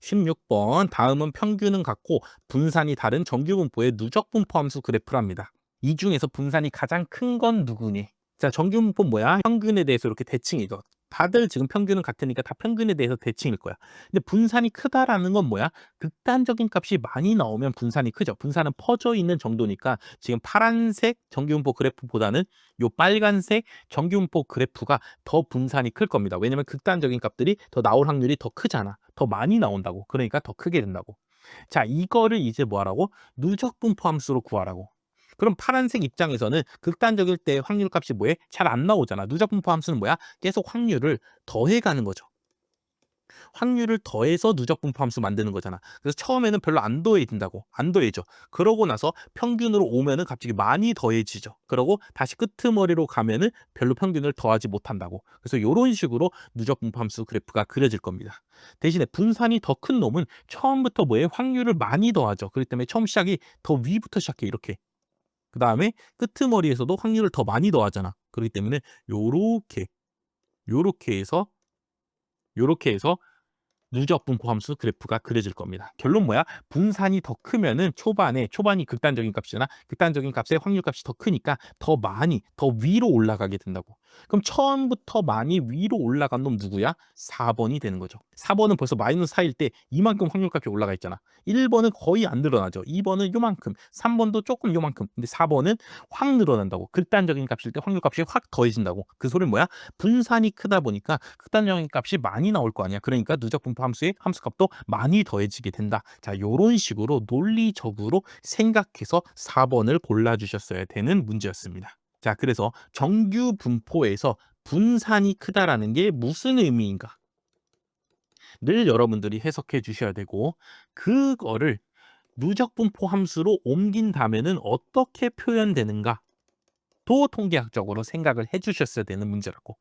16번 다음은 평균은 같고 분산이 다른 정규분포의 누적분포 함수 그래프랍니다. 이 중에서 분산이 가장 큰 건 누구니? 자, 정규분포 뭐야? 평균에 대해서 이렇게 대칭이죠. 다들 지금 평균은 같으니까 다 평균에 대해서 대칭일 거야. 근데 분산이 크다라는 건 뭐야? 극단적인 값이 많이 나오면 분산이 크죠. 분산은 퍼져 있는 정도니까 지금 파란색 정규분포 그래프보다는 요 빨간색 정규분포 그래프가 더 분산이 클 겁니다. 왜냐면 극단적인 값들이 더 나올 확률이 더 크잖아. 더 많이 나온다고. 그러니까 더 크게 된다고. 자, 이거를 이제 뭐 하라고? 누적 분포 함수로 구하라고. 그럼 파란색 입장에서는 극단적일 때 확률 값이 뭐해? 잘 안 나오잖아. 누적 분포 함수는 뭐야? 계속 확률을 더해 가는 거죠. 확률을 더해서 누적 분포 함수 만드는 거잖아. 그래서 처음에는 별로 안 더해진다고. 안 더해져. 그러고 나서 평균으로 오면은 갑자기 많이 더해지죠. 그러고 다시 끄트머리로 가면은 별로 평균을 더하지 못한다고. 그래서 요런 식으로 누적 분포 함수 그래프가 그려질 겁니다. 대신에 분산이 더 큰 놈은 처음부터 뭐에 확률을 많이 더하죠. 그렇기 때문에 처음 시작이 더 위부터 시작해. 이렇게. 그다음에 끄트머리에서도 확률을 더 많이 더하잖아. 그렇기 때문에 요렇게 요렇게 해서 요렇게 해서 누적 분포 함수 그래프가 그려질 겁니다. 결론 뭐야? 분산이 더 크면은 초반이 극단적인 값이잖아. 극단적인 값의 확률 값이 더 크니까 더 많이 더 위로 올라가게 된다고. 그럼 처음부터 많이 위로 올라간 놈 누구야? 4번이 되는 거죠. 4번은 벌써 마이너스 4일 때 이만큼 확률 값이 올라가 있잖아. 1번은 거의 안 늘어나죠. 2번은 요만큼, 3번도 조금 요만큼. 근데 4번은 확 늘어난다고. 극단적인 값일 때 확률 값이 확 더해진다고. 그 소리는 뭐야? 분산이 크다 보니까 극단적인 값이 많이 나올 거 아니야. 그러니까 누적 분포 함수의 함수값도 많이 더해지게 된다. 자, 요런 식으로 논리적으로 생각해서 4번을 골라주셨어야 되는 문제였습니다. 자, 그래서 정규 분포에서 분산이 크다라는 게 무슨 의미인가를 여러분들이 해석해 주셔야 되고, 그거를 누적 분포 함수로 옮긴다면은 어떻게 표현되는가 도 통계학적으로 생각을 해 주셨어야 되는 문제라고.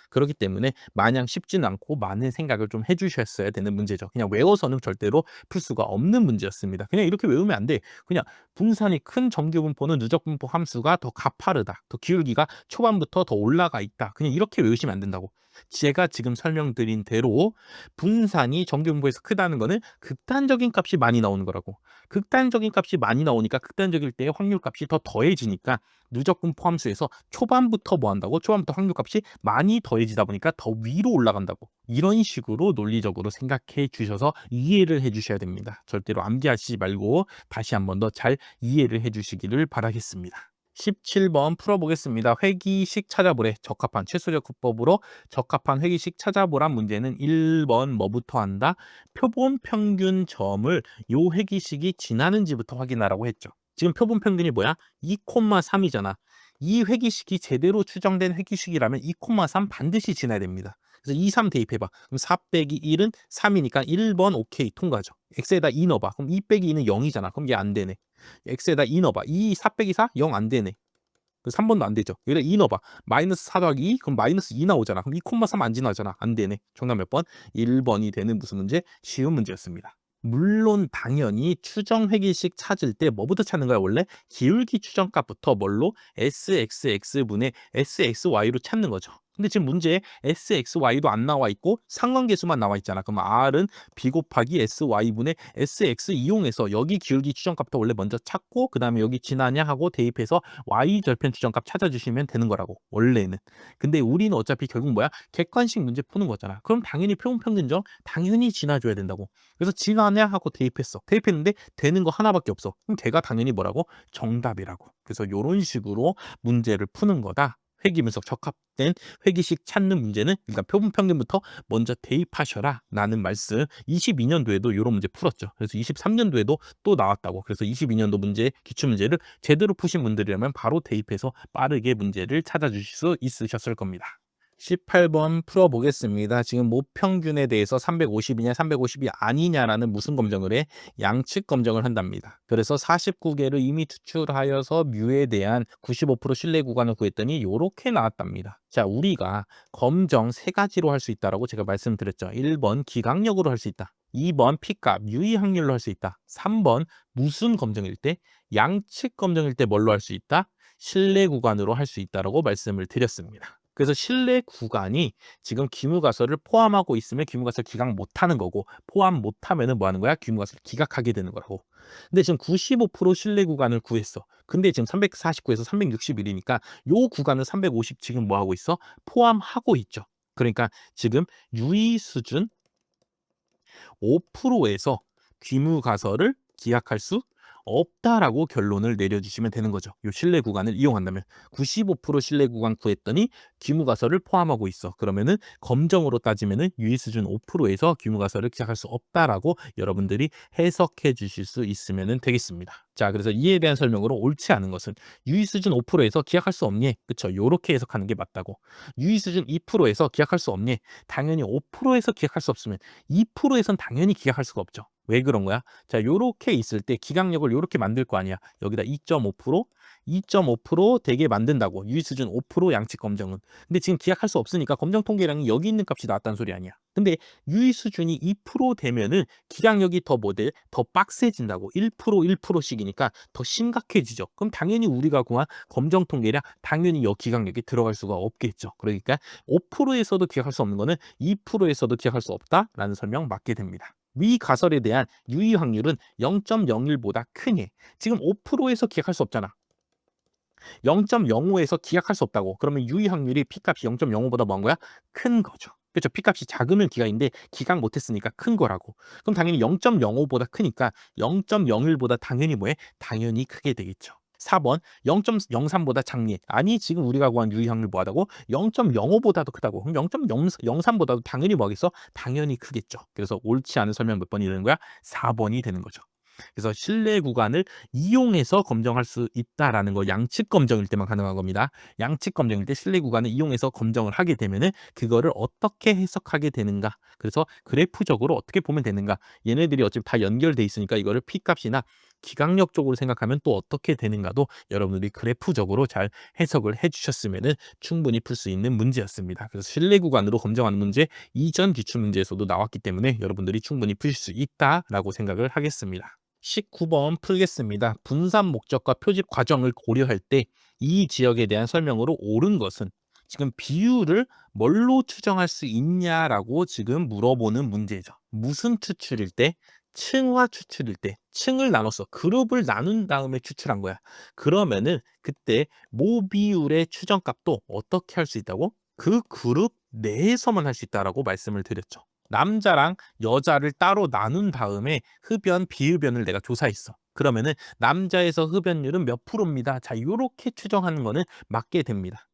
그렇기 때문에 마냥 쉽지는 않고 많은 생각을 좀 해주셨어야 되는 문제죠. 그냥 외워서는 절대로 풀 수가 없는 문제였습니다. 그냥 이렇게 외우면 안 돼. 그냥 분산이 큰 정규분포는 누적분포 함수가 더 가파르다. 더 기울기가 초반부터 더 올라가 있다. 그냥 이렇게 외우시면 안 된다고. 제가 지금 설명드린 대로 분산이 정규분포에서 크다는 거는 극단적인 값이 많이 나오는 거라고. 극단적인 값이 많이 나오니까 극단적일 때 확률 값이 더 더해지니까 누적분포 함수에서 초반부터 뭐 한다고? 초반부터 확률 값이 많이 더해지다 보니까 더 위로 올라간다고. 이런 식으로 논리적으로 생각해 주셔서 이해를 해 주셔야 됩니다. 절대로 암기하시지 말고 다시 한 번 더 잘 이해를 해 주시기를 바라겠습니다. 17번 풀어보겠습니다. 회기식 찾아보래. 적합한 최소적 구법으로 적합한 회기식 찾아보란 문제는 1번 뭐부터 한다? 표본 평균 점을 요 회기식이 지나는지부터 확인하라고 했죠. 지금 표본 평균이 뭐야? 2,3이잖아. 이 회기식이 제대로 추정된 회기식이라면 2,3 반드시 지나야 됩니다. 그래서 2, 3 대입해봐. 그럼 4 빼기 1은 3이니까 1번 오케이 통과죠. x에다 2 넣어봐. 그럼 2 빼기 2는 0이잖아. 그럼 얘 안 되네. x에다 2 넣어봐. 2, 4 빼기 4? 0 안 되네. 3번도 안 되죠. 여기다 2 넣어봐. 마이너스 4 더하기 2? 그럼 마이너스 2 나오잖아. 그럼 2,3 안 지나잖아. 안 되네. 정답 몇 번? 1번이 되는 무슨 문제? 쉬운 문제였습니다. 물론 당연히 추정 회기식 찾을 때 뭐부터 찾는 거야 원래? 기울기 추정값부터 뭘로? sxx분의 sxy로 찾는 거죠. 근데 지금 문제에 sxy도 안 나와 있고 상관계수만 나와 있잖아. 그럼 r은 b 곱하기 sy분의 sx 이용해서 여기 기울기 추정값부터 원래 먼저 찾고 그 다음에 여기 지나냐 하고 대입해서 y 절편 추정값 찾아주시면 되는 거라고 원래는. 근데 우리는 어차피 결국 뭐야? 객관식 문제 푸는 거잖아. 그럼 당연히 표본 평균정 당연히 지나줘야 된다고. 그래서 지나냐 하고 대입했어. 대입했는데 되는 거 하나밖에 없어. 그럼 걔가 당연히 뭐라고? 정답이라고. 그래서 이런 식으로 문제를 푸는 거다. 회귀분석 적합된 회귀식 찾는 문제는 일단 표본 평균부터 먼저 대입하셔라 라는 말씀. 22년도에도 이런 문제 풀었죠. 그래서 23년도에도 또 나왔다고. 그래서 22년도 문제 기출문제를 제대로 푸신 분들이라면 바로 대입해서 빠르게 문제를 찾아주실 수 있으셨을 겁니다. 18번 풀어보겠습니다. 지금 모평균에 대해서 350이냐 350이 아니냐라는 무슨 검정을 해? 양측 검정을 한답니다. 그래서 49개를 이미 추출하여서 뮤에 대한 95% 신뢰 구간을 구했더니 이렇게 나왔답니다. 자, 우리가 검정 세 가지로 할 수 있다라고 제가 말씀드렸죠. 1번 기강력으로 할 수 있다. 2번 P값 유의 확률로 할 수 있다. 3번 무슨 검정일 때? 양측 검정일 때 뭘로 할 수 있다? 신뢰 구간으로 할 수 있다라고 말씀을 드렸습니다. 그래서 실내 구간이 지금 기무가설을 포함하고 있으면 기무가설 기각 못하는 거고 포함 못하면은 뭐 하는 거야? 기무가설을 기각하게 되는 거라고. 근데 지금 95% 실내 구간을 구했어. 근데 지금 349에서 361이니까 요 구간을 350 지금 뭐 하고 있어? 포함하고 있죠. 그러니까 지금 유의 수준 5%에서 귀무가설을 기약할 수 없다라고 결론을 내려주시면 되는 거죠. 요 신뢰 구간을 이용한다면 95% 신뢰 구간 구했더니 귀무가설을 포함하고 있어. 그러면은 검정으로 따지면은 유의 수준 5%에서 귀무가설을 기약할 수 없다라고 여러분들이 해석해 주실 수 있으면 되겠습니다. 자, 그래서 이에 대한 설명으로 옳지 않은 것은 유의 수준 5%에서 기약할 수 없니? 그쵸? 요렇게 해석하는 게 맞다고. 유의 수준 2%에서 기약할 수 없니? 당연히 5%에서 기약할 수 없으면 2%에선 당연히 기각할 수가 없죠. 왜 그런 거야? 자, 요렇게 있을 때 기각력을 요렇게 만들 거 아니야. 여기다 2.5%, 2.5% 되게 만든다고. 유의 수준 5% 양측 검정은. 근데 지금 기각할 수 없으니까 검정 통계량이 여기 있는 값이 나왔다는 소리 아니야. 근데 유의 수준이 2% 되면은 기각력이 더 뭐돼? 더 빡세진다고. 1%씩이니까 더 심각해지죠. 그럼 당연히 우리가 구한 검정 통계량 당연히 여 기각력이 들어갈 수가 없겠죠. 그러니까 5%에서도 기각할 수 없는 거는 2%에서도 기각할 수 없다라는 설명 맞게 됩니다. 위 가설에 대한 유의 확률은 0.01보다 크니 지금 5%에서 기각할 수 없잖아. 0.05에서 기각할 수 없다고. 그러면 유의 확률이 P값이 0.05보다 뭐한 거야? 큰 거죠. 그렇죠. P값이 작으면 기각인데 기각 못했으니까 큰 거라고. 그럼 당연히 0.05보다 크니까 0.01보다 당연히 뭐해? 당연히 크게 되겠죠. 4번 0.03보다 작니? 아니 지금 우리가 구한 유의 확률 뭐하다고? 0.05보다도 크다고. 그럼 0.03보다도 당연히 뭐하겠어? 당연히 크겠죠. 그래서 옳지 않은 설명 몇 번이 되는 거야? 4번이 되는 거죠. 그래서 실내 구간을 이용해서 검정할 수 있다라는 거 양측 검정일 때만 가능한 겁니다. 양측 검정일 때 실내 구간을 이용해서 검정을 하게 되면은 그거를 어떻게 해석하게 되는가? 그래서 그래프적으로 어떻게 보면 되는가? 얘네들이 어차피 다 연결돼 있으니까 이거를 P값이나 기각력 쪽으로 생각하면 또 어떻게 되는가도 여러분들이 그래프적으로 잘 해석을 해주셨으면 충분히 풀 수 있는 문제였습니다. 그래서 실내 구간으로 검정하는 문제 이전 기출 문제에서도 나왔기 때문에 여러분들이 충분히 풀 수 있다라고 생각을 하겠습니다. 19번 풀겠습니다. 분산 목적과 표집 과정을 고려할 때 이 지역에 대한 설명으로 옳은 것은 지금 비율을 뭘로 추정할 수 있냐라고 지금 물어보는 문제죠. 무슨 추출일 때? 층화 추출일 때 층을 나눠서 그룹을 나눈 다음에 추출한 거야. 그러면은 그때 모 비율의 추정값도 어떻게 할 수 있다고? 그 그룹 내에서만 할 수 있다라고 말씀을 드렸죠. 남자랑 여자를 따로 나눈 다음에 흡연, 비흡연을 내가 조사했어. 그러면은 남자에서 흡연율은 몇 프로입니다. 자, 요렇게 추정하는 거는 맞게 됩니다.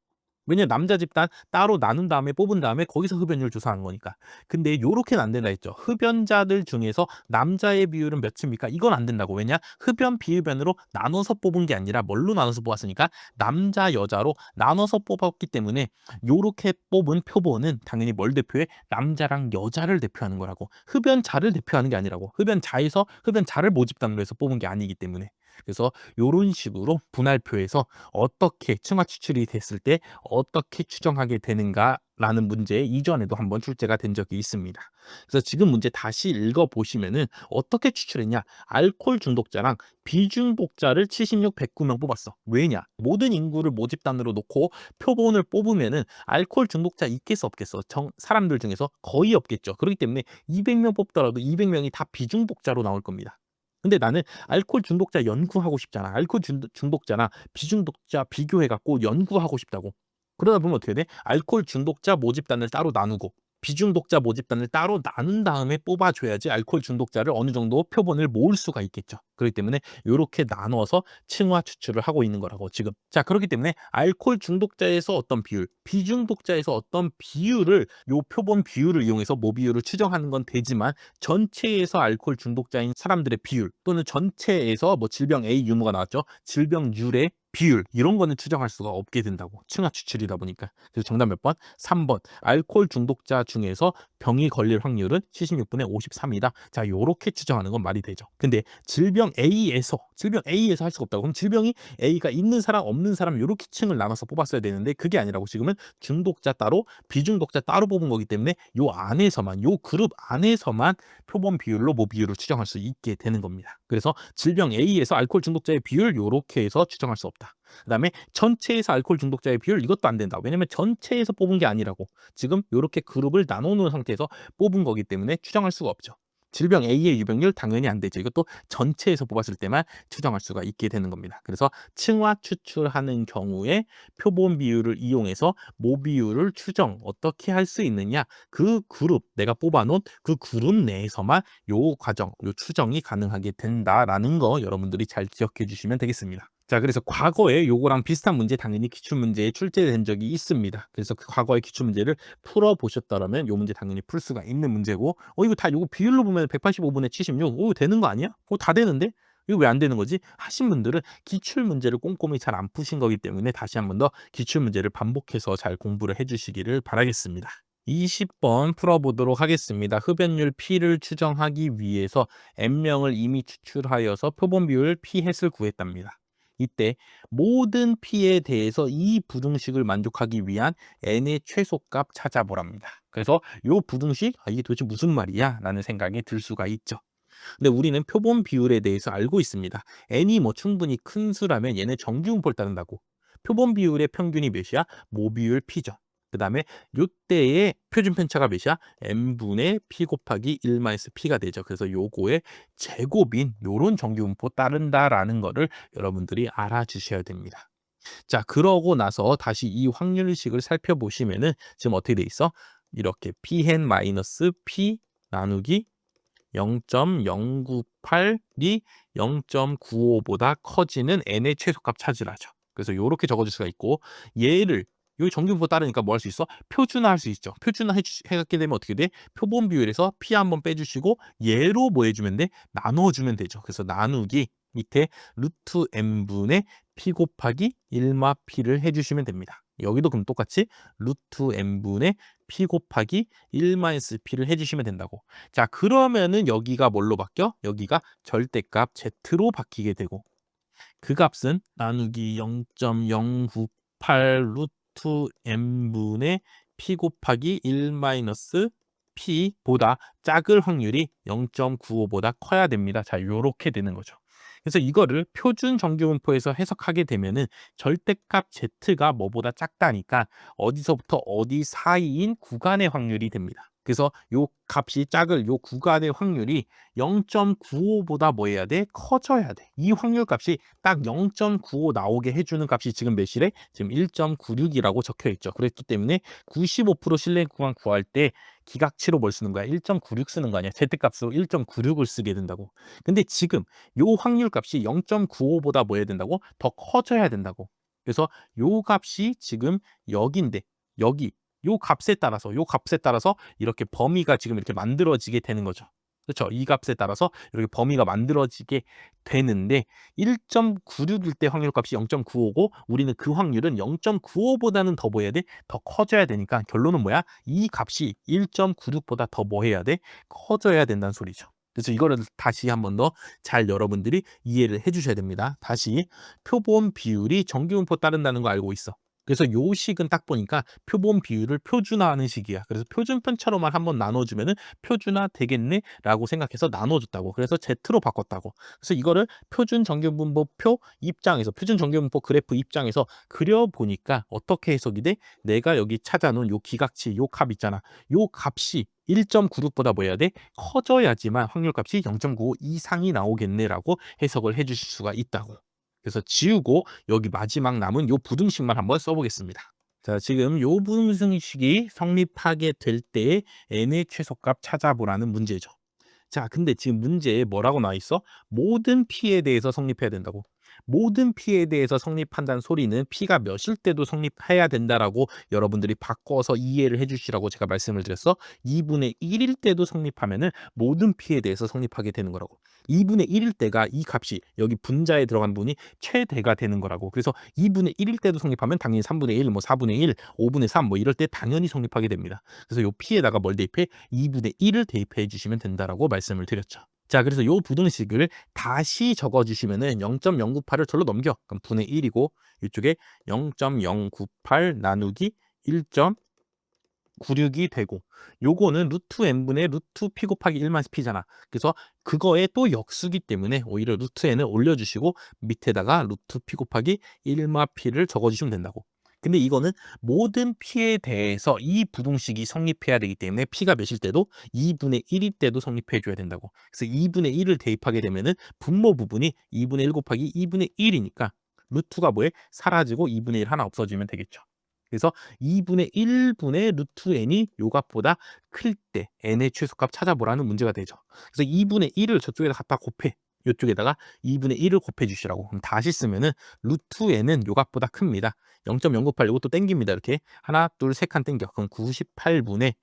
왜냐면 남자 집단 따로 나눈 다음에 뽑은 다음에 거기서 흡연율 조사한 거니까. 근데 요렇게는 안 된다 했죠. 흡연자들 중에서 남자의 비율은 몇입니까? 이건 안 된다고. 왜냐? 흡연, 비흡연으로 나눠서 뽑은 게 아니라 뭘로 나눠서 뽑았으니까 남자, 여자로 나눠서 뽑았기 때문에 요렇게 뽑은 표본은 당연히 뭘 대표해? 남자랑 여자를 대표하는 거라고. 흡연자를 대표하는 게 아니라고. 흡연자에서 흡연자를 모집단으로 해서 뽑은 게 아니기 때문에. 그래서 요런 식으로 분할표에서 어떻게 층화 추출이 됐을 때 어떻게 추정하게 되는가라는 문제 이전에도 한번 출제가 된 적이 있습니다. 그래서 지금 문제 다시 읽어보시면은 어떻게 추출했냐? 알코올 중독자랑 비중독자를 76, 109명 뽑았어. 왜냐? 모든 인구를 모집단으로 놓고 표본을 뽑으면은 알코올 중독자 있겠어 없겠어? 사람들 중에서 거의 없겠죠. 그렇기 때문에 200명 뽑더라도 200명이 다 비중독자로 나올 겁니다. 근데 나는 알코올 중독자 연구하고 싶잖아. 알코올 중독자나 비중독자 비교해 갖고 연구하고 싶다고. 그러다 보면 어떻게 돼? 알코올 중독자 모집단을 따로 나누고 비중독자 모집단을 따로 나눈 다음에 뽑아줘야지 알코올 중독자를 어느 정도 표본을 모을 수가 있겠죠. 그렇기 때문에 이렇게 나눠서 층화 추출을 하고 있는 거라고 지금. 자, 그렇기 때문에 알코올 중독자에서 어떤 비율, 비중독자에서 어떤 비율을 요 표본 비율을 이용해서 모 비율을 추정하는 건 되지만 전체에서 알코올 중독자인 사람들의 비율 또는 전체에서 뭐 질병 A 유무가 나왔죠. 질병률의 비율 이런 거는 추정할 수가 없게 된다고. 층화 추출이다 보니까. 그래서 정답 몇 번? 3번. 알코올 중독자 중에서 병이 걸릴 확률은 76분의 53이다. 자, 요렇게 추정하는 건 말이 되죠. 근데 질병 A에서 할 수가 없다고. 그럼 질병이 A가 있는 사람 없는 사람 요렇게 층을 나눠서 뽑았어야 되는데 그게 아니라고 지금은 중독자 따로 비중독자 따로 뽑은 거기 때문에 요 안에서만 요 그룹 안에서만 표본 비율로 모 비율을 추정할 수 있게 되는 겁니다. 그래서 질병 A에서 알코올 중독자의 비율 요렇게 해서 추정할 수 없다. 그다음에 전체에서 알코올 중독자의 비율 이것도 안 된다. 왜냐면 전체에서 뽑은 게 아니라고. 지금 요렇게 그룹을 나눠 놓은 상태에서 뽑은 거기 때문에 추정할 수가 없죠. 질병 A의 유병률 당연히 안 되죠. 이것도 전체에서 뽑았을 때만 추정할 수가 있게 되는 겁니다. 그래서 층화 추출하는 경우에 표본 비율을 이용해서 모 비율을 추정 어떻게 할 수 있느냐? 그 그룹 내가 뽑아 놓은 그 그룹 내에서만 요 과정, 요 추정이 가능하게 된다라는 거 여러분들이 잘 기억해 주시면 되겠습니다. 자, 그래서 과거에 요거랑 비슷한 문제 당연히 기출문제에 출제된 적이 있습니다. 그래서 그 과거의 기출문제를 풀어보셨더라면 요 문제 당연히 풀 수가 있는 문제고 이거 다 요거 비율로 보면 185분의 76 되는 거 아니야? 다 되는데? 이거 왜 안 되는 거지? 하신 분들은 기출문제를 꼼꼼히 잘 안 푸신 거기 때문에 다시 한 번 더 기출문제를 반복해서 잘 공부를 해 주시기를 바라겠습니다. 20번 풀어보도록 하겠습니다. 흡연율 P를 추정하기 위해서 N명을 이미 추출하여서 표본 비율 P햇을 구했답니다. 이때 모든 P에 대해서 이 부등식을 만족하기 위한 N의 최소값 찾아보랍니다. 그래서 이 부등식 이게 도대체 무슨 말이야? 라는 생각이 들 수가 있죠. 근데 우리는 표본 비율에 대해서 알고 있습니다. N이 충분히 큰 수라면 얘네 정규분포를 따른다고. 표본 비율의 평균이 몇이야? 모비율 P죠. 그 다음에 요때의 표준 편차가 몇이야? n분의 p 곱하기 1-p가 되죠. 그래서 요거의 제곱인 요런 정규분포 따른다라는 거를 여러분들이 알아주셔야 됩니다. 자, 그러고 나서 다시 이 확률식을 살펴보시면은 지금 어떻게 돼 있어? 이렇게 pn 마이너스 p 나누기 0.098이 0.95보다 커지는 n의 최소값 찾으라죠. 그래서 요렇게 적어줄 수가 있고 얘를 요 정규분포 따르니까 뭐 할 수 있어? 표준화할 수 있죠. 표준화 해갖게 되면 어떻게 돼? 표본 비율에서 p 한번 빼주시고 얘로 뭐 해주면 돼? 나눠주면 되죠. 그래서 나누기 밑에 루트 n분의 p 곱하기 1마 p를 해주시면 됩니다. 여기도 그럼 똑같이 루트 n분의 p 곱하기 1-p를 해주시면 된다고. 자, 그러면은 여기가 뭘로 바뀌어? 여기가 절대값 z로 바뀌게 되고 그 값은 나누기 0.098 루트 n분의 p 곱하기 1-p보다 작을 확률이 0.95보다 커야 됩니다. 자, 요렇게 되는 거죠. 그래서 이거를 표준 정규분포에서 해석하게 되면은 절대값 z가 뭐보다 작다니까 어디서부터 어디 사이인 구간의 확률이 됩니다. 그래서 요 값이 작을 요 구간의 확률이 0.95보다 뭐 해야 돼? 커져야 돼. 이 확률 값이 딱 0.95 나오게 해주는 값이 지금 몇이래? 지금 1.96이라고 적혀 있죠. 그랬기 때문에 95% 신뢰 구간 구할 때 기각치로 뭘 쓰는 거야? 1.96 쓰는 거 아니야? z값으로 1.96을 쓰게 된다고. 근데 지금 요 확률 값이 0.95보다 뭐 해야 된다고? 더 커져야 된다고. 그래서 요 값이 지금 여기인데 여기 요 값에 따라서 이렇게 범위가 지금 이렇게 만들어지게 되는 거죠. 그렇죠? 이 값에 따라서 이렇게 범위가 만들어지게 되는데 1.96일 때 확률값이 0.95고 우리는 그 확률은 0.95보다는 더 뭐 해야 돼? 더 커져야 되니까 결론은 뭐야? 이 값이 1.96보다 더 뭐 해야 돼? 커져야 된다는 소리죠. 그래서 이거를 다시 한 번 더 잘 여러분들이 이해를 해주셔야 됩니다. 다시 표본 비율이 정규분포 따른다는 거 알고 있어. 그래서 요 식은 딱 보니까 표본 비율을 표준화하는 식이야. 그래서 표준 편차로만 한번 나눠주면은 표준화 되겠네라고 생각해서 나눠줬다고. 그래서 Z로 바꿨다고. 그래서 이거를 표준 정규분포표 입장에서 표준 정규분포 그래프 입장에서 그려보니까 어떻게 해석이 돼? 내가 여기 찾아놓은 요 기각치 요 값 있잖아. 요 값이 1.96보다 뭐 해야 돼? 커져야지만 확률값이 0.95 이상이 나오겠네라고 해석을 해주실 수가 있다고. 그래서 지우고 여기 마지막 남은 요 부등식만 한번 써보겠습니다. 자, 지금 요 부등식이 성립하게 될 때 n의 최소값 찾아보라는 문제죠. 자, 근데 지금 문제에 뭐라고 나와 있어? 모든 P에 대해서 성립해야 된다고. 모든 P에 대해서 성립한다는 소리는 P가 몇일 때도 성립해야 된다라고 여러분들이 바꿔서 이해를 해주시라고 제가 말씀을 드렸어. 2분의 1일 때도 성립하면은 모든 P에 대해서 성립하게 되는 거라고. 2분의 1일 때가 이 값이 여기 분자에 들어간 분이 최대가 되는 거라고. 그래서 2분의 1일 때도 성립하면 당연히 3분의 1, 뭐 4분의 1, 5분의 3, 뭐 이럴 때 당연히 성립하게 됩니다. 그래서 요 P에다가 뭘 대입해? 2분의 1을 대입해 주시면 된다라고 말씀을 드렸죠. 자, 그래서 요 부등식을 다시 적어주시면은 0.098을 절로 넘겨. 그럼 분의 1이고 이쪽에 0.098 나누기 1. 96이 되고 요거는 루트 n분의 루트 p 곱하기 1만 p잖아. 그래서 그거에 또 역수기 때문에 오히려 루트 n을 올려주시고 밑에다가 루트 p 곱하기 1마 p를 적어주시면 된다고. 근데 이거는 모든 p에 대해서 이 부등식이 성립해야 되기 때문에 p가 몇일 때도 2분의 1일 때도 성립해 줘야 된다고. 그래서 2분의 1을 대입하게 되면은 분모 부분이 2분의 1 곱하기 2분의 1이니까 루트가 뭐에 사라지고 2분의 1 하나 없어지면 되겠죠. 그래서 2분의 1분의 루트 n이 요 값보다 클 때 n의 최소값 찾아보라는 문제가 되죠. 그래서 2분의 1을 저쪽에다 갖다 곱해. 요쪽에다가 2분의 1을 곱해 주시라고. 그럼 다시 쓰면은 루트 n은 요 값보다 큽니다. 0.098 요것도 땡깁니다. 이렇게 하나, 둘, 세 칸 땡겨. 그럼 98분의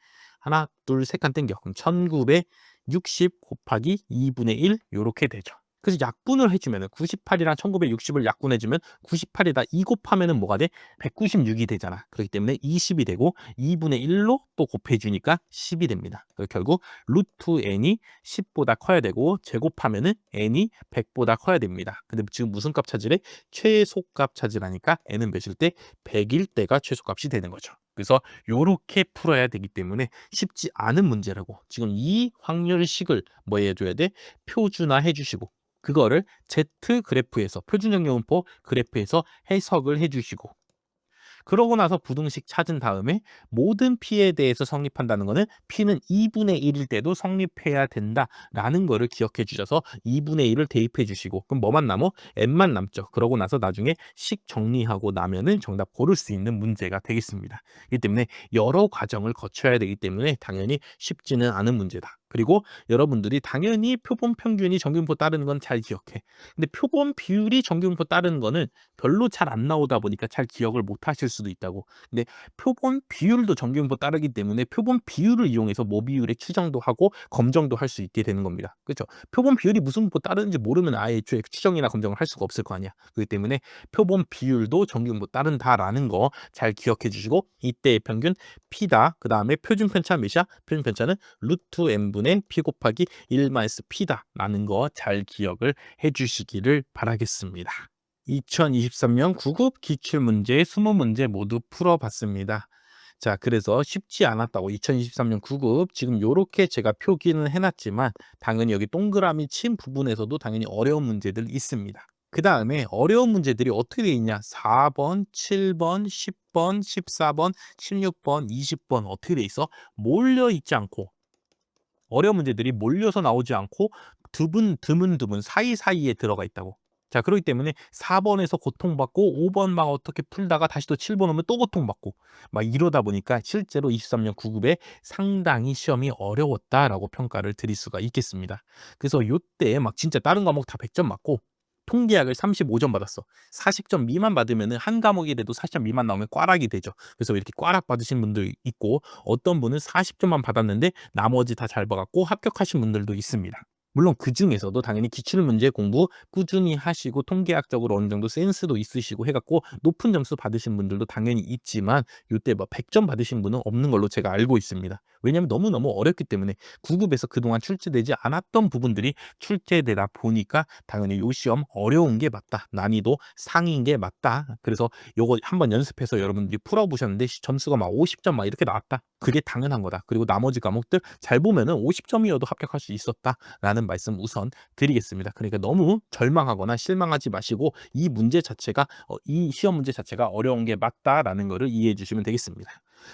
하나, 둘, 세 칸 땡겨. 그럼 1960 곱하기 2분의 1 요렇게 되죠. 그래서 약분을 해주면은 98이랑 1960을 약분해주면 98에다 2 곱하면은 뭐가 돼? 196이 되잖아. 그렇기 때문에 20이 되고 2분의 1로 또 곱해주니까 10이 됩니다. 결국 루트 n이 10보다 커야 되고 제곱하면은 n이 100보다 커야 됩니다. 근데 지금 무슨 값 찾으래? 최소값 찾으라니까 n은 몇일 때? 100일 때가 최소값이 되는 거죠. 그래서 요렇게 풀어야 되기 때문에 쉽지 않은 문제라고. 지금 이 확률식을 뭐 해줘야 돼? 표준화해 주시고 그거를 Z 그래프에서 표준정리분포 그래프에서 해석을 해주시고 그러고 나서 부등식 찾은 다음에 모든 P에 대해서 성립한다는 거는 P는 2분의 1일 때도 성립해야 된다라는 거를 기억해 주셔서 2분의 1을 대입해 주시고 그럼 뭐만 남어? N만 남죠. 그러고 나서 나중에 식 정리하고 나면은 정답 고를 수 있는 문제가 되겠습니다. 그렇기 때문에 여러 과정을 거쳐야 되기 때문에 당연히 쉽지는 않은 문제다. 그리고 여러분들이 당연히 표본 평균이 정규분포 따르는 건 잘 기억해. 근데 표본 비율이 정규분포 따르는 거는 별로 잘 안 나오다 보니까 잘 기억을 못 하실 수도 있다고. 근데 표본 비율도 정규분포 따르기 때문에 표본 비율을 이용해서 모비율의 추정도 하고 검정도 할 수 있게 되는 겁니다. 그렇죠? 표본 비율이 무슨 분포 따르는지 모르면 아예 애초에 추정이나 검정을 할 수가 없을 거 아니야. 그렇기 때문에 표본 비율도 정규분포 따른다라는 거 잘 기억해 주시고 이때의 평균 P다. 그 다음에 표준 편차 몇이야? 표준 편차는 루트 n분의 P 곱하기 1-P다라는 거 잘 기억을 해 주시기를 바라겠습니다. 2023년 9급 기출문제 20문제 모두 풀어봤습니다. 자, 그래서 쉽지 않았다고 2023년 9급 지금 요렇게 제가 표기는 해놨지만 당연히 여기 동그라미 친 부분에서도 당연히 어려운 문제들 있습니다. 그 다음에 어려운 문제들이 어떻게 되어 있냐? 4번, 7번, 10번, 14번, 16번, 20번 어떻게 돼 있어? 몰려 있지 않고 어려운 문제들이 몰려서 나오지 않고 드문드문 사이사이에 들어가 있다고. 자, 그렇기 때문에 4번에서 고통받고 5번 막 어떻게 풀다가 다시 또 7번 오면 또 고통받고 막 이러다 보니까 실제로 23년 9급에 상당히 시험이 어려웠다라고 평가를 드릴 수가 있겠습니다. 그래서 요때 막 진짜 다른 과목 다 100점 맞고 통계학을 35점 받았어. 40점 미만 받으면 한 과목이라도 40점 미만 나오면 꽈락이 되죠. 그래서 이렇게 꽈락 받으신 분들 있고 어떤 분은 40점만 받았는데 나머지 다 잘 봐갖고 합격하신 분들도 있습니다. 물론 그중에서도 당연히 기출문제 공부 꾸준히 하시고 통계학적으로 어느 정도 센스도 있으시고 해갖고 높은 점수 받으신 분들도 당연히 있지만 요때 뭐 100점 받으신 분은 없는 걸로 제가 알고 있습니다. 왜냐하면 너무너무 어렵기 때문에 9급에서 그동안 출제되지 않았던 부분들이 출제되다 보니까 당연히 요 시험 어려운 게 맞다. 난이도 상위인 게 맞다. 그래서 요거 한번 연습해서 여러분들이 풀어보셨는데 점수가 막 50점 막 이렇게 나왔다. 그게 당연한 거다. 그리고 나머지 과목들 잘 보면은 50점이어도 합격할 수 있었다라는 말씀 우선 드리겠습니다. 그러니까 너무 절망하거나 실망하지 마시고 이 문제 자체가 이 시험 문제 자체가 어려운 게 맞다라는 거를 이해해 주시면 되겠습니다.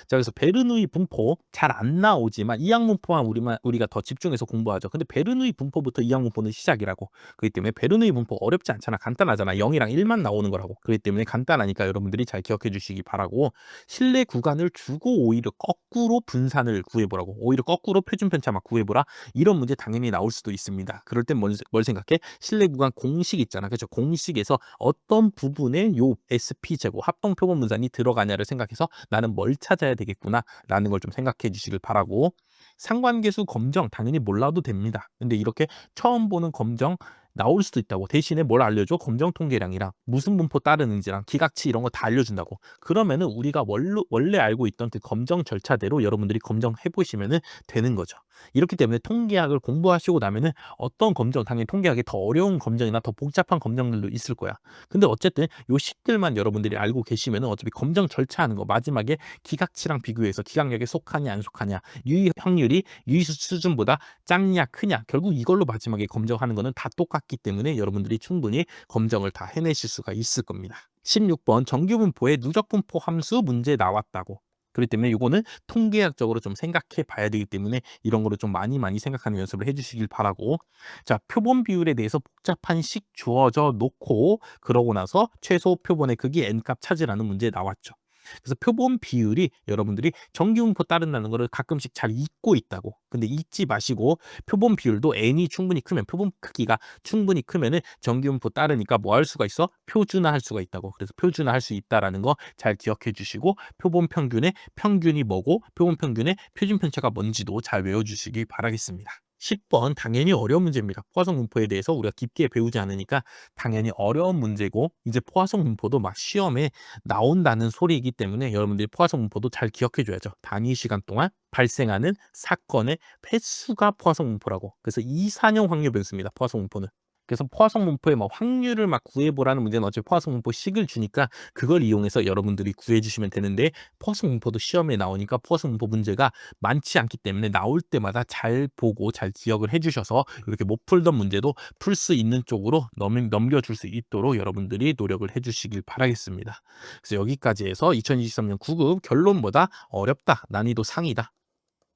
자, 그래서 베르누이 분포 잘 안 나오지만 이항 분포만 우리가 더 집중해서 공부하죠. 근데 베르누이 분포부터 이항 분포는 시작이라고. 그렇기 때문에 베르누이 분포 어렵지 않잖아. 간단하잖아. 0이랑 1만 나오는 거라고. 그렇기 때문에 간단하니까 여러분들이 잘 기억해 주시기 바라고. 실내 구간을 주고 오히려 거꾸로 분산을 구해보라고. 오히려 거꾸로 표준 편차 막 구해보라. 이런 문제 당연히 나올 수도 있습니다. 그럴 땐 뭘 생각해? 실내 구간 공식 있잖아. 그렇죠? 공식에서 어떤 부분에 요 SP 제곱 합동 표본 분산이 들어가냐를 생각해서 나는 뭘 찾아야 되겠구나 라는 걸 좀 생각해 주시길 바라고. 상관계수 검정 당연히 몰라도 됩니다. 근데 이렇게 처음 보는 검정 나올 수도 있다고. 대신에 뭘 알려줘? 검정 통계량이랑 무슨 분포 따르는지랑 기각치 이런 거 다 알려준다고. 그러면은 우리가 원래 알고 있던 그 검정 절차대로 여러분들이 검정해 보시면은 되는 거죠. 이렇기 때문에 통계학을 공부하시고 나면은 어떤 검정, 당연히 통계학이 더 어려운 검정이나 더 복잡한 검정들도 있을 거야. 근데 어쨌든 요 식들만 여러분들이 알고 계시면은 어차피 검정 절차하는 거 마지막에 기각치랑 비교해서 기각력에 속하냐 안 속하냐, 유의 확률이 유의 수준보다 작냐 크냐, 결국 이걸로 마지막에 검정하는 거는 다 똑같기 때문에 여러분들이 충분히 검정을 다 해내실 수가 있을 겁니다. 16번 정규분포의 누적분포 함수 문제 나왔다고. 그렇기 때문에 이거는 통계학적으로 좀 생각해 봐야 되기 때문에 이런 거를 좀 많이 생각하는 연습을 해주시길 바라고. 자, 표본 비율에 대해서 복잡한 식 주어져 놓고 그러고 나서 최소 표본의 크기 n값 찾으라는 문제 나왔죠. 그래서 표본 비율이 여러분들이 정규분포 따른다는 거를 가끔씩 잘 잊고 있다고. 근데 잊지 마시고 표본 비율도 n이 충분히 크면, 표본 크기가 충분히 크면은 정규분포 따르니까 뭐 할 수가 있어? 표준화할 수가 있다고. 그래서 표준화할 수 있다라는 거 잘 기억해 주시고, 표본 평균의 평균이 뭐고 표본 평균의 표준 편차가 뭔지도 잘 외워 주시기 바라겠습니다. 10번 당연히 어려운 문제입니다. 포화성 분포에 대해서 우리가 깊게 배우지 않으니까 당연히 어려운 문제고, 이제 포화성 분포도 막 시험에 나온다는 소리이기 때문에 여러분들이 포화성 분포도 잘 기억해 줘야죠. 단위 시간 동안 발생하는 사건의 횟수가 포화성 분포라고. 그래서 이산형 확률 변수입니다. 포화성 분포는. 그래서 포화성 분포의 막 확률을 막 구해보라는 문제는 어차피 포화성 분포 식을 주니까 그걸 이용해서 여러분들이 구해주시면 되는데, 포화성 분포도 시험에 나오니까 포화성 분포 문제가 많지 않기 때문에 나올 때마다 잘 보고 잘 기억을 해주셔서 이렇게 못 풀던 문제도 풀 수 있는 쪽으로 넘겨줄 수 있도록 여러분들이 노력을 해주시길 바라겠습니다. 그래서 여기까지 해서 2023년 9급 결론보다 어렵다, 난이도 상이다,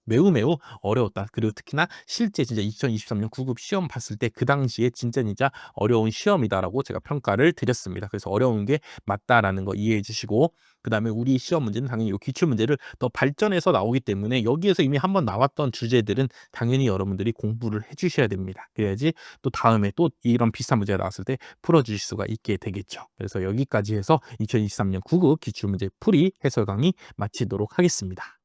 매우 어려웠다. 그리고 특히나 실제 진짜 2023년 9급 시험 봤을 때 그 당시에 진짜 어려운 시험이다라고 제가 평가를 드렸습니다. 그래서 어려운 게 맞다라는 거 이해해 주시고, 그다음에 우리 시험 문제는 당연히 이 기출 문제를 더 발전해서 나오기 때문에 여기에서 이미 한번 나왔던 주제들은 당연히 여러분들이 공부를 해 주셔야 됩니다. 그래야지 또 다음에 또 이런 비슷한 문제가 나왔을 때 풀어 주실 수가 있게 되겠죠. 그래서 여기까지 해서 2023년 9급 기출 문제 풀이 해설 강의 마치도록 하겠습니다.